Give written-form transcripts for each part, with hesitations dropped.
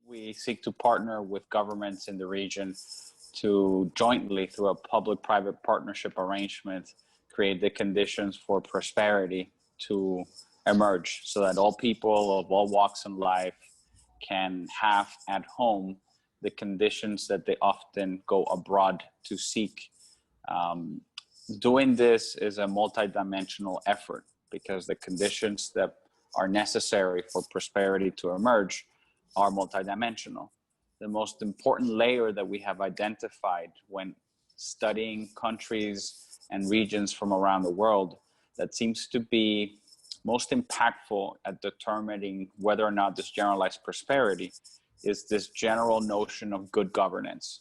We seek to partner with governments in the region to jointly, through a public-private partnership arrangement, create the conditions for prosperity to emerge so that all people of all walks in life can have at home the conditions that they often go abroad to seek. Doing this is a multidimensional effort because the conditions that are necessary for prosperity to emerge are multidimensional. The most important layer that we have identified when studying countries and regions from around the world that seems to be most impactful at determining whether or not there's generalized prosperity is this general notion of good governance.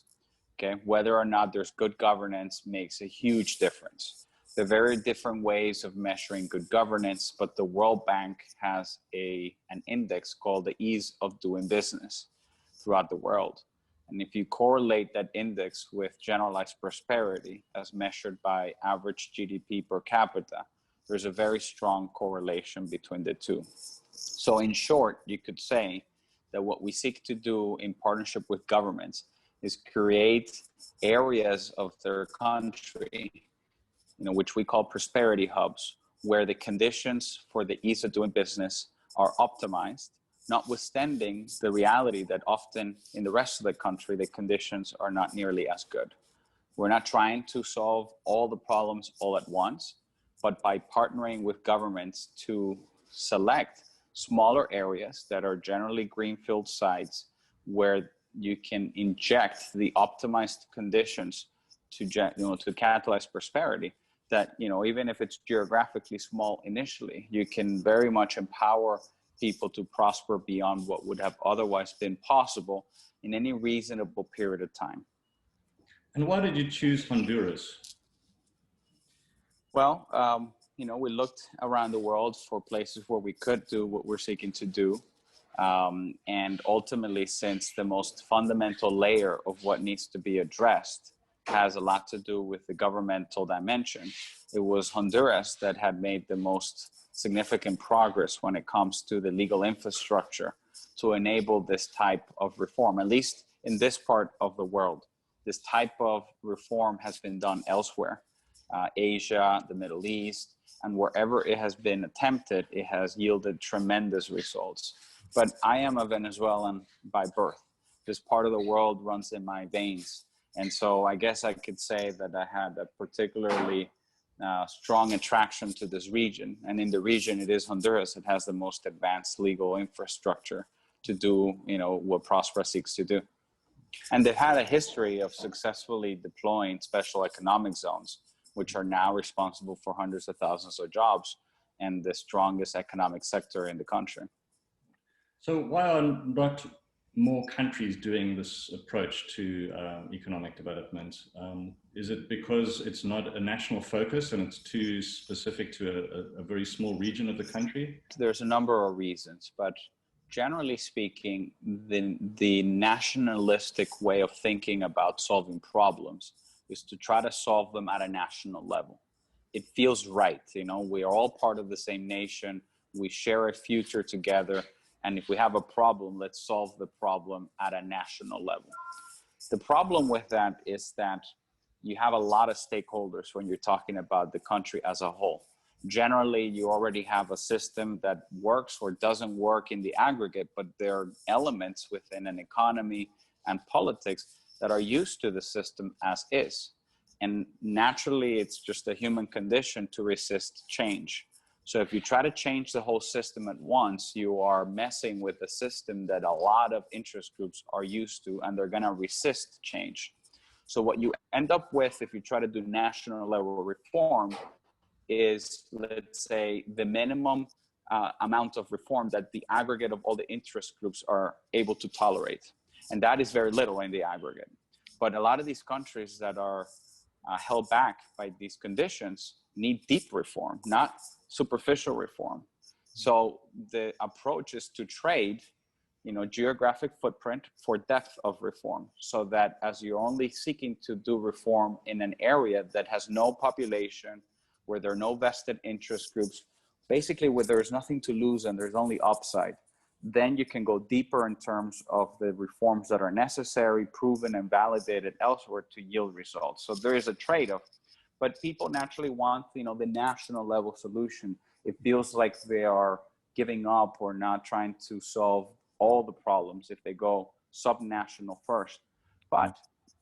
Okay, whether or not there's good governance makes a huge difference. There are very different ways of measuring good governance, but the World Bank has an index called the ease of doing business throughout the world. And if you correlate that index with generalized prosperity as measured by average GDP per capita, there's a very strong correlation between the two. So in short, you could say that what we seek to do in partnership with governments is create areas of their country, which we call prosperity hubs, where the conditions for the ease of doing business are optimized, notwithstanding the reality that often in the rest of the country, the conditions are not nearly as good. We're not trying to solve all the problems all at once, but by partnering with governments to select smaller areas that are generally greenfield sites where you can inject the optimized conditions to catalyze prosperity, that even if it's geographically small initially, you can very much empower people to prosper beyond what would have otherwise been possible in any reasonable period of time. And why did you choose Honduras? Well, we looked around the world for places where we could do what we're seeking to do. And ultimately, since the most fundamental layer of what needs to be addressed has a lot to do with the governmental dimension, it was Honduras that had made the most significant progress when it comes to the legal infrastructure to enable this type of reform, at least in this part of the world. This type of reform has been done elsewhere, Asia, the Middle East, and wherever it has been attempted, it has yielded tremendous results. But I am a Venezuelan by birth. This part of the world runs in my veins. And so I guess I could say that I had a particularly strong attraction to this region. And in the region, it is Honduras. It has the most advanced legal infrastructure to do, what Próspera seeks to do. And they've had a history of successfully deploying special economic zones, which are now responsible for hundreds of thousands of jobs and the strongest economic sector in the country. So why are not more countries doing this approach to economic development? Is it because it's not a national focus and it's too specific to a very small region of the country? There's a number of reasons, but generally speaking, the nationalistic way of thinking about solving problems is to try to solve them at a national level. It feels right, we are all part of the same nation, we share a future together, and if we have a problem, let's solve the problem at a national level. The problem with that is that you have a lot of stakeholders when you're talking about the country as a whole. Generally, you already have a system that works or doesn't work in the aggregate, but there are elements within an economy and politics that are used to the system as is. And naturally, it's just a human condition to resist change. So if you try to change the whole system at once, you are messing with a system that a lot of interest groups are used to, and they're going to resist change. So what you end up with if you try to do national level reform is, let's say, the minimum amount of reform that the aggregate of all the interest groups are able to tolerate. And that is very little in the aggregate. But a lot of these countries that are held back by these conditions need deep reform, not superficial reform. So the approach is to trade, geographic footprint for depth of reform, so that as you're only seeking to do reform in an area that has no population, where there are no vested interest groups, basically where there's nothing to lose and there's only upside, then you can go deeper in terms of the reforms that are necessary, proven and validated elsewhere to yield results. So there is a trade-off, but people naturally want, you know, the national level solution. It feels like they are giving up or not trying to solve all the problems if they go subnational first. But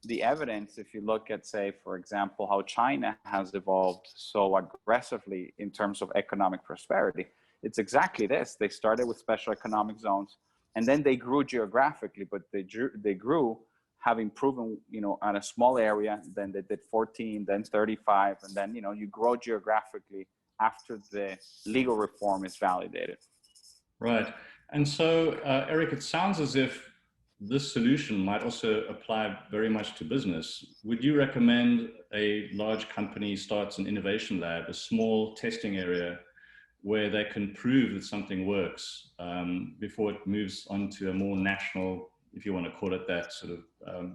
the evidence, if you look at, say, for example, how China has evolved so aggressively in terms of economic prosperity, it's exactly this. They started with special economic zones, and then they grew geographically, but they grew having proven, you know, on a small area, then they did 14, then 35, and then, you know, you grow geographically after the legal reform is validated. Right. And so, Erick, it sounds as if this solution might also apply very much to business. Would you recommend a large company starts an innovation lab, a small testing area where they can prove that something works before it moves on to a more national, if you want to call it that, sort of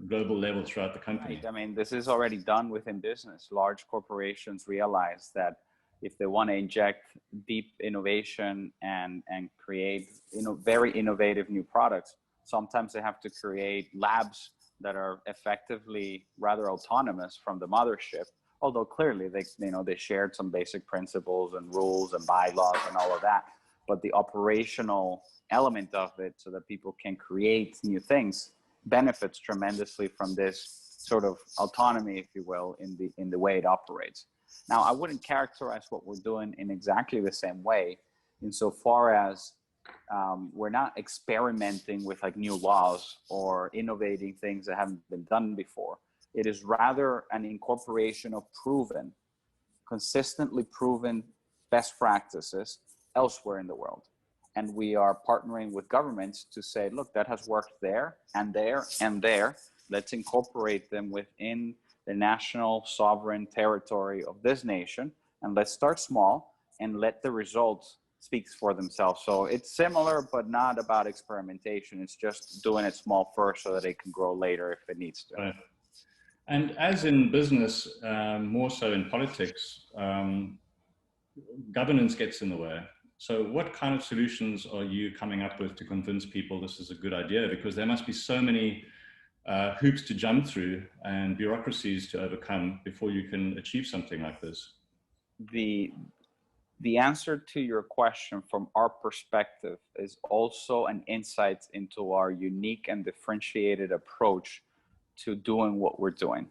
global level throughout the company? Right. I mean, this is already done within business. Large corporations realize that if they want to inject deep innovation and create, you know, very innovative new products, sometimes they have to create labs that are effectively rather autonomous from the mothership. Although clearly they, you know, they shared some basic principles and rules and bylaws and all of that, but the operational element of it, so that people can create new things, benefits tremendously from this sort of autonomy, if you will, in the way it operates. Now, I wouldn't characterize what we're doing in exactly the same way, insofar as we're not experimenting with like new laws or innovating things that haven't been done before. It is rather an incorporation of proven, consistently proven best practices elsewhere in the world. And we are partnering with governments to say, look, that has worked there and there and there. Let's incorporate them within the national sovereign territory of this nation. And let's start small and let the results speak for themselves. So it's similar, but not about experimentation. It's just doing it small first so that it can grow later if it needs to. Right. And as in business, more so in politics, governance gets in the way. So what kind of solutions are you coming up with to convince people this is a good idea? Because there must be so many hoops to jump through and bureaucracies to overcome before you can achieve something like this. The answer to your question from our perspective is also an insight into our unique and differentiated approach to doing what we're doing.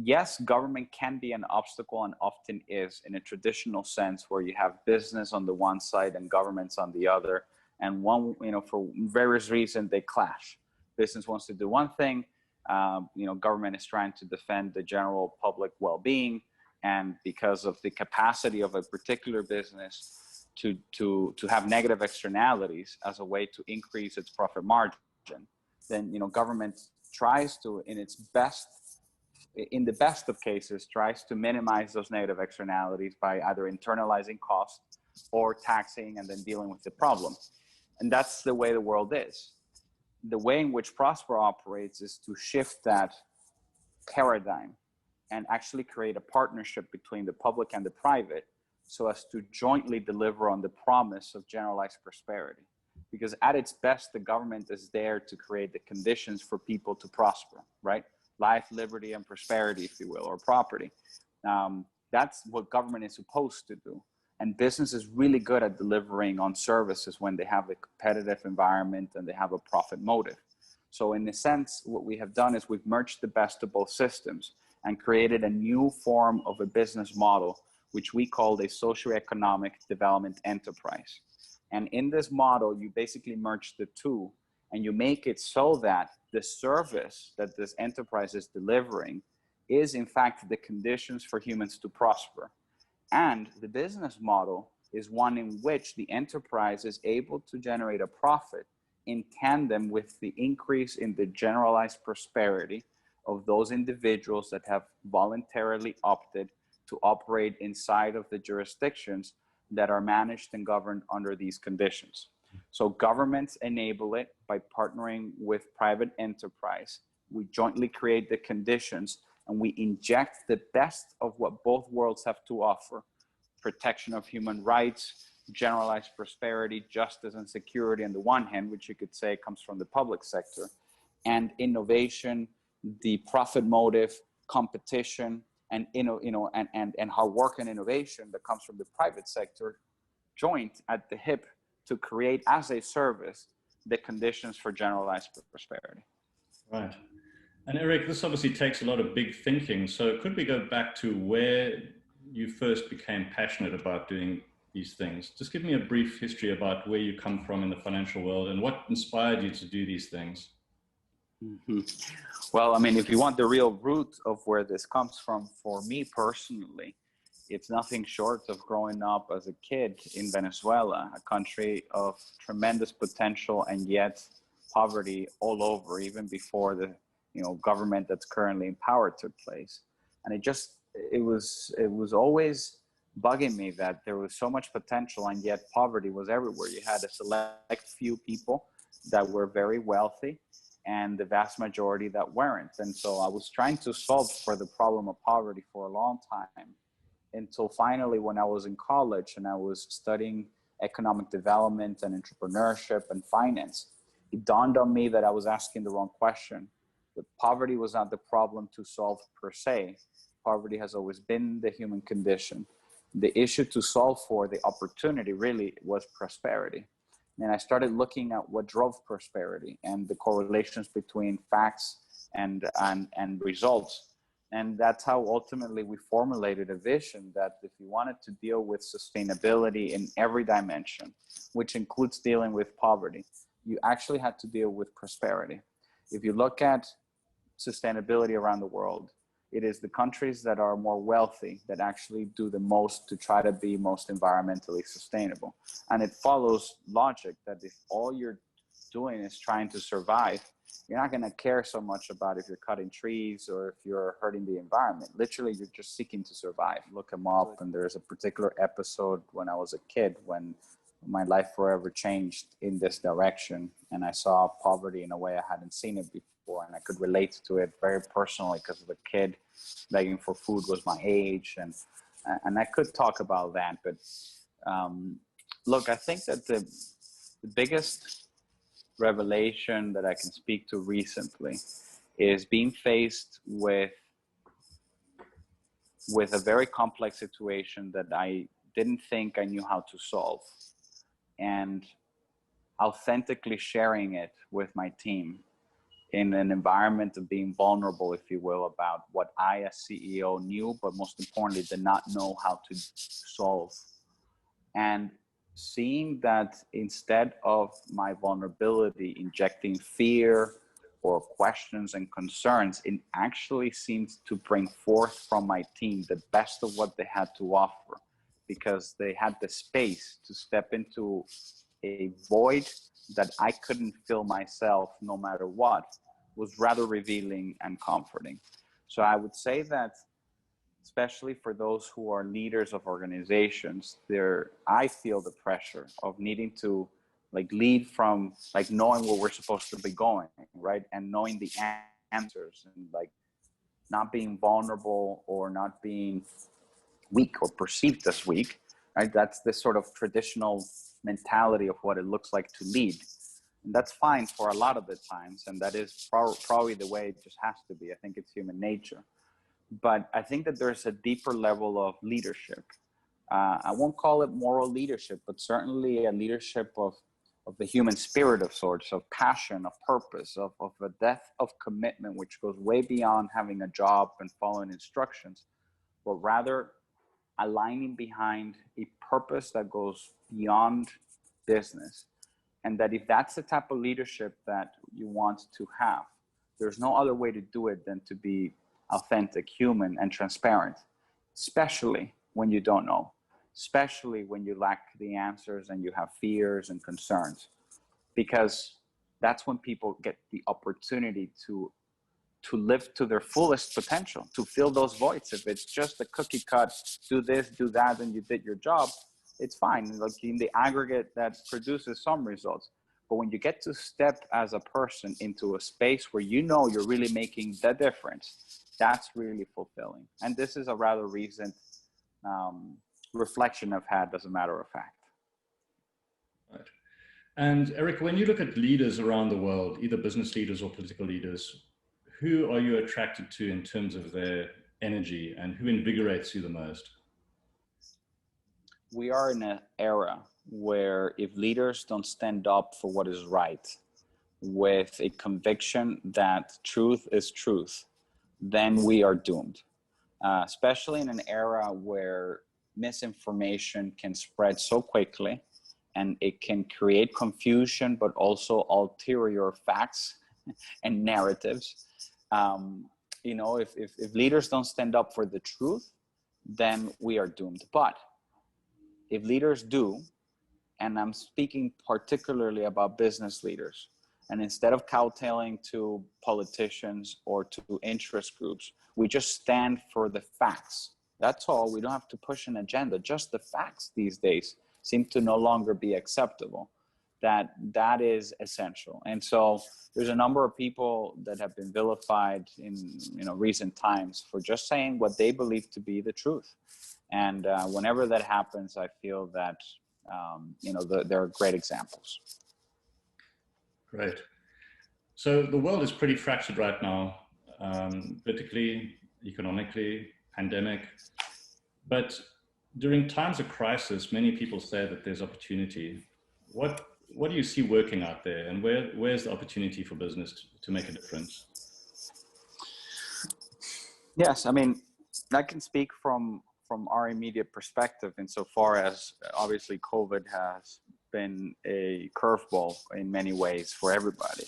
Yes, government can be an obstacle and often is in a traditional sense, where you have business on the one side and governments on the other. And one, you know, for various reasons, they clash. Business wants to do one thing, you know, government is trying to defend the general public well-being. And because of the capacity of a particular business to have negative externalities as a way to increase its profit margin, then, you know, government tries to, in the best of cases, tries to minimize those negative externalities by either internalizing costs or taxing and then dealing with the problem. And that's the way the world is. The way in which Próspera operates is to shift that paradigm and actually create a partnership between the public and the private so as to jointly deliver on the promise of generalized prosperity. Because at its best, the government is there to create the conditions for people to prosper, right? Life, liberty, and prosperity, if you will, or property. That's what government is supposed to do. And business is really good at delivering on services when they have a competitive environment and they have a profit motive. So in a sense, what we have done is we've merged the best of both systems and created a new form of a business model, which we called a socioeconomic development enterprise. And in this model, you basically merge the two and you make it so that the service that this enterprise is delivering is in fact the conditions for humans to prosper. And the business model is one in which the enterprise is able to generate a profit in tandem with the increase in the generalized prosperity of those individuals that have voluntarily opted to operate inside of the jurisdictions that are managed and governed under these conditions. So governments enable it by partnering with private enterprise. We jointly create the conditions and we inject the best of what both worlds have to offer: protection of human rights, generalized prosperity, justice, and security on the one hand, which you could say comes from the public sector, and innovation, the profit motive, competition, and and hard work and innovation that comes from the private sector, joined at the hip to create as a service the conditions for generalized prosperity. Right. And Erick, this obviously takes a lot of big thinking. So could we go back to where you first became passionate about doing these things? Just give me a brief history about where you come from in the financial world and what inspired you to do these things. Mm-hmm. Well, I mean, if you want the real root of where this comes from, for me personally, it's nothing short of growing up as a kid in Venezuela, a country of tremendous potential and yet poverty all over, even before the government that's currently in power took place. And it was always bugging me that there was so much potential and yet poverty was everywhere. You had a select few people that were very wealthy and the vast majority that weren't. And so I was trying to solve for the problem of poverty for a long time, until finally when I was in college and I was studying economic development and entrepreneurship and finance, it dawned on me that I was asking the wrong question. That poverty was not the problem to solve per se. Poverty has always been the human condition. The issue to solve for, the opportunity really, was prosperity. And I started looking at what drove prosperity and the correlations between facts and results. And that's how ultimately we formulated a vision that if you wanted to deal with sustainability in every dimension, which includes dealing with poverty, you actually had to deal with prosperity. If you look at sustainability around the world, it is the countries that are more wealthy that actually do the most to try to be most environmentally sustainable. And it follows logic that if all you're doing is trying to survive, you're not going to care so much about if you're cutting trees or if you're hurting the environment. Literally, you're just seeking to survive. Look them up. And there's a particular episode when I was a kid when my life forever changed in this direction. And I saw poverty in a way I hadn't seen it before. And I could relate to it very personally because the kid begging for food was my age. And I could talk about that. But look, I think that the biggest revelation that I can speak to recently is being faced with a very complex situation that I didn't think I knew how to solve, and authentically sharing it with my team in an environment of being vulnerable, if you will, about what I as CEO knew, but most importantly, did not know how to solve. And seeing that instead of my vulnerability injecting fear or questions and concerns, it actually seemed to bring forth from my team the best of what they had to offer, because they had the space to step into a void that I couldn't fill myself no matter what, was rather revealing and comforting. So I would say that, especially for those who are leaders of organizations, I feel the pressure of needing to lead from knowing where we're supposed to be going, right? And knowing the answers, and not being vulnerable or not being weak or perceived as weak, right? That's the sort of traditional mentality of what it looks like to lead. And that's fine for a lot of the times. And that is probably the way it just has to be. I think it's human nature. But I think that there's a deeper level of leadership. I won't call it moral leadership, but certainly a leadership of the human spirit of sorts, of passion, of purpose, of a depth of commitment, which goes way beyond having a job and following instructions, but rather aligning behind a purpose that goes beyond business. And that if that's the type of leadership that you want to have, there's no other way to do it than to be authentic, human, and transparent, especially when you don't know, especially when you lack the answers and you have fears and concerns, because that's when people get the opportunity to live to their fullest potential, to fill those voids. If it's just a cookie cut, do this, do that, and you did your job, it's fine. In the aggregate, that produces some results. But when you get to step as a person into a space where you know you're really making the difference, that's really fulfilling. And this is a rather recent reflection I've had, as a matter of fact. Right. And Eric, when you look at leaders around the world, either business leaders or political leaders, who are you attracted to in terms of their energy, and who invigorates you the most? We are in an era where if leaders don't stand up for what is right with a conviction that truth is truth, then we are doomed. Especially in an era where misinformation can spread so quickly and it can create confusion, but also ulterior facts and narratives. If leaders don't stand up for the truth, then we are doomed. But if leaders do, and I'm speaking particularly about business leaders, and instead of kowtowing to politicians or to interest groups, we just stand for the facts. That's all. We don't have to push an agenda. Just the facts these days seem to no longer be acceptable. That is essential. And so there's a number of people that have been vilified in recent times for just saying what they believe to be the truth. And whenever that happens, I feel that there are great examples. Great. So the world is pretty fractured right now, politically, economically, pandemic. But during times of crisis, many people say that there's opportunity. What do you see working out there, and where's the opportunity for business to make a difference? Yes, I mean, I can speak from our immediate perspective insofar as obviously COVID has been a curveball in many ways for everybody.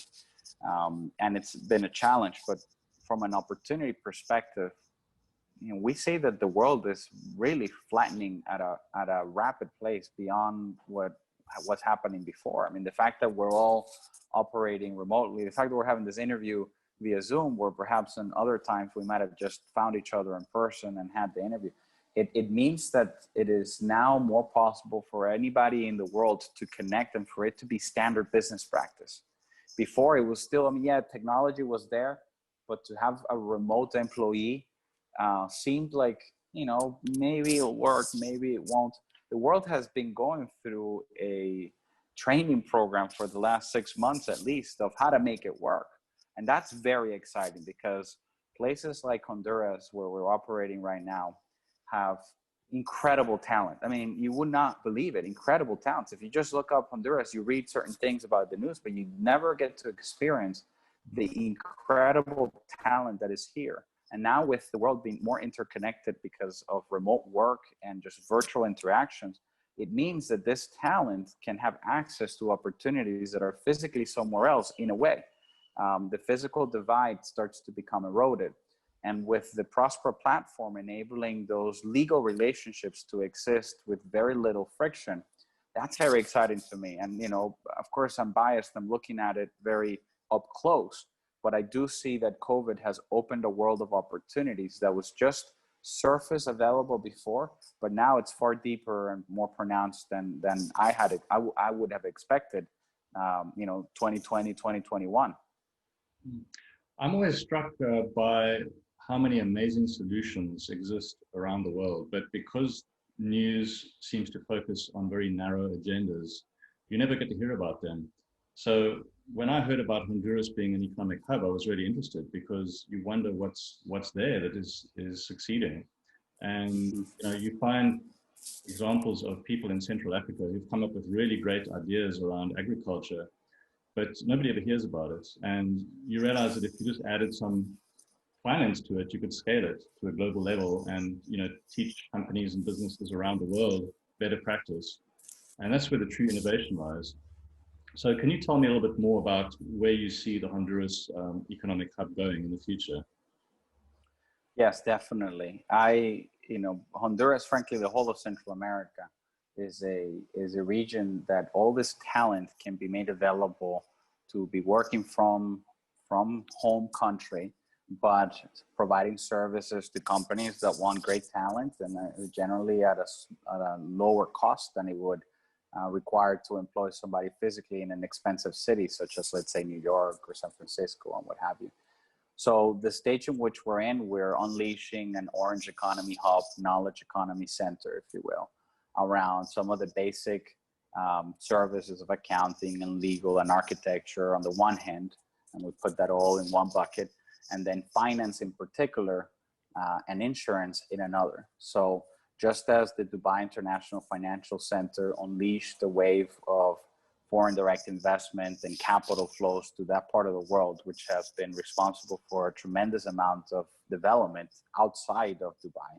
And it's been a challenge, but from an opportunity perspective, we say that the world is really flattening at a rapid pace beyond what's happening before. I mean, the fact that we're all operating remotely, the fact that we're having this interview via Zoom, where perhaps in other times we might have just found each other in person and had the interview. It means that it is now more possible for anybody in the world to connect and for it to be standard business practice. Before it was still, technology was there, but to have a remote employee seemed like, maybe it'll work, maybe it won't. The world has been going through a training program for the last 6 months at least of how to make it work. And that's very exciting because places like Honduras, where we're operating right now, have incredible talent. I mean, you would not believe it, incredible talents. If you just look up Honduras, you read certain things about the news, but you never get to experience the incredible talent that is here. And now with the world being more interconnected because of remote work and just virtual interactions, it means that this talent can have access to opportunities that are physically somewhere else in a way. The physical divide starts to become eroded. And with the Próspera platform enabling those legal relationships to exist with very little friction, that's very exciting to me. And, of course, I'm biased. I'm looking at it very up close. But I do see that COVID has opened a world of opportunities that was just surface available before, but now it's far deeper and more pronounced than I would have expected, 2020, 2021. I'm always struck by how many amazing solutions exist around the world, but because news seems to focus on very narrow agendas, you never get to hear about them. So when I heard about Honduras being an economic hub, I was really interested because you wonder what's there that is succeeding. And you find examples of people in Central Africa who've come up with really great ideas around agriculture, but nobody ever hears about it. And you realize that if you just added some finance to it, you could scale it to a global level and teach companies and businesses around the world better practice. And that's where the true innovation lies. So can you tell me a little bit more about where you see the Honduras economic hub going in the future? Yes, definitely. Honduras, frankly, the whole of Central America is a region that all this talent can be made available to be working from home country, but providing services to companies that want great talent and generally at a lower cost than it would require to employ somebody physically in an expensive city, such as, let's say, New York or San Francisco and what have you. So the stage in which we're in, we're unleashing an orange economy hub, knowledge economy center, if you will, around some of the basic services of accounting and legal and architecture on the one hand, and we put that all in one bucket, and then finance in particular and insurance in another. So just as the Dubai International Financial Center unleashed a wave of foreign direct investment and capital flows to that part of the world, which has been responsible for a tremendous amount of development outside of Dubai.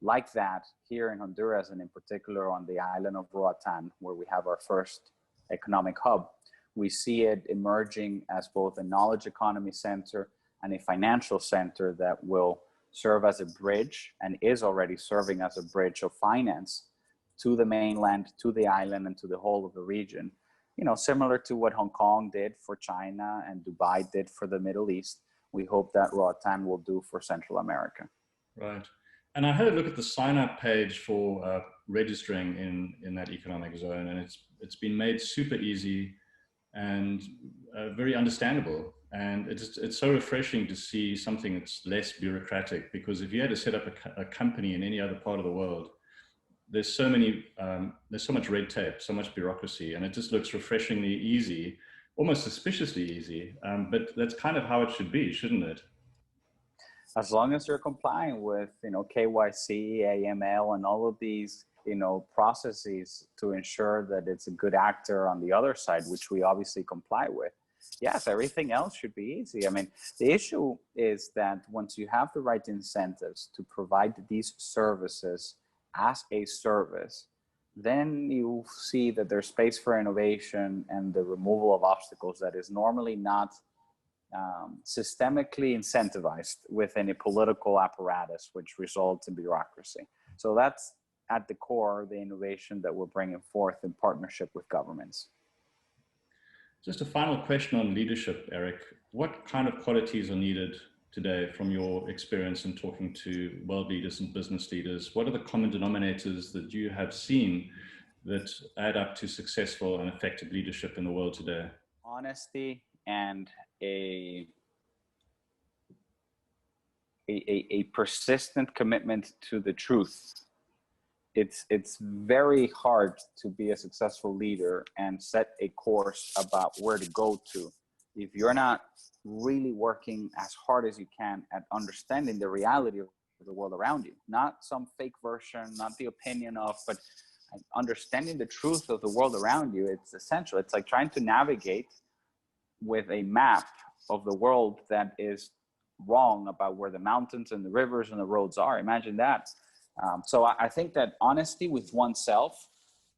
Like that, here in Honduras, and in particular on the island of Roatan, where we have our first economic hub, we see it emerging as both a knowledge economy center and a financial center that will serve as a bridge, and is already serving as a bridge of finance to the mainland, to the island, and to the whole of the region. You know, similar to what Hong Kong did for China and Dubai did for the Middle East, we hope that Roatan will do for Central America. Right. And I had a look at the sign-up page for registering in that economic zone, and it's been made super easy and very understandable. And it's so refreshing to see something that's less bureaucratic, because if you had to set up a company in any other part of the world, there's so much red tape, so much bureaucracy, and it just looks refreshingly easy, almost suspiciously easy. But that's kind of how it should be, shouldn't it? As long as you're complying with, you know, KYC, AML, and all of these, you know, processes to ensure that it's a good actor on the other side, which we obviously comply with. Yes, everything else should be easy. I mean, the issue is that once you have the right incentives to provide these services as a service, then you see that there's space for innovation and the removal of obstacles that is normally not systemically incentivized within a political apparatus, which results in bureaucracy. So that's at the core the innovation that we're bringing forth in partnership with governments. Just a final question on leadership, Erick. What kind of qualities are needed today from your experience in talking to world leaders and business leaders? What are the common denominators that you have seen that add up to successful and effective leadership in the world today? Honesty and a persistent commitment to the truth. It's very hard to be a successful leader and set a course about where to go to if you're not really working as hard as you can at understanding the reality of the world around you. Not some fake version, not the opinion of, but understanding the truth of the world around you. It's essential. It's like trying to navigate with a map of the world that is wrong about where the mountains and the rivers and the roads are. Imagine that. So I think that honesty with oneself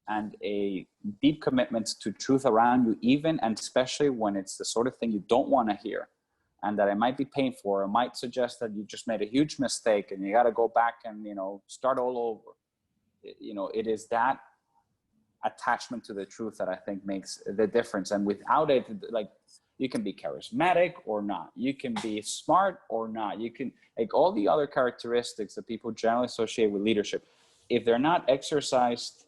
and a deep commitment to truth around you, even and especially when it's the sort of thing you don't want to hear, and that it might be painful, or it might suggest that you just made a huge mistake and you got to go back and, you know, start all over. You know, it is that attachment to the truth that I think makes the difference. And without it, like, you can be charismatic or not, you can be smart or not, you can, like, all the other characteristics that people generally associate with leadership, if they're not exercised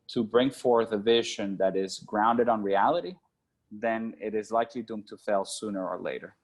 to bring forth a vision that is grounded on reality, then it is likely doomed to fail sooner or later.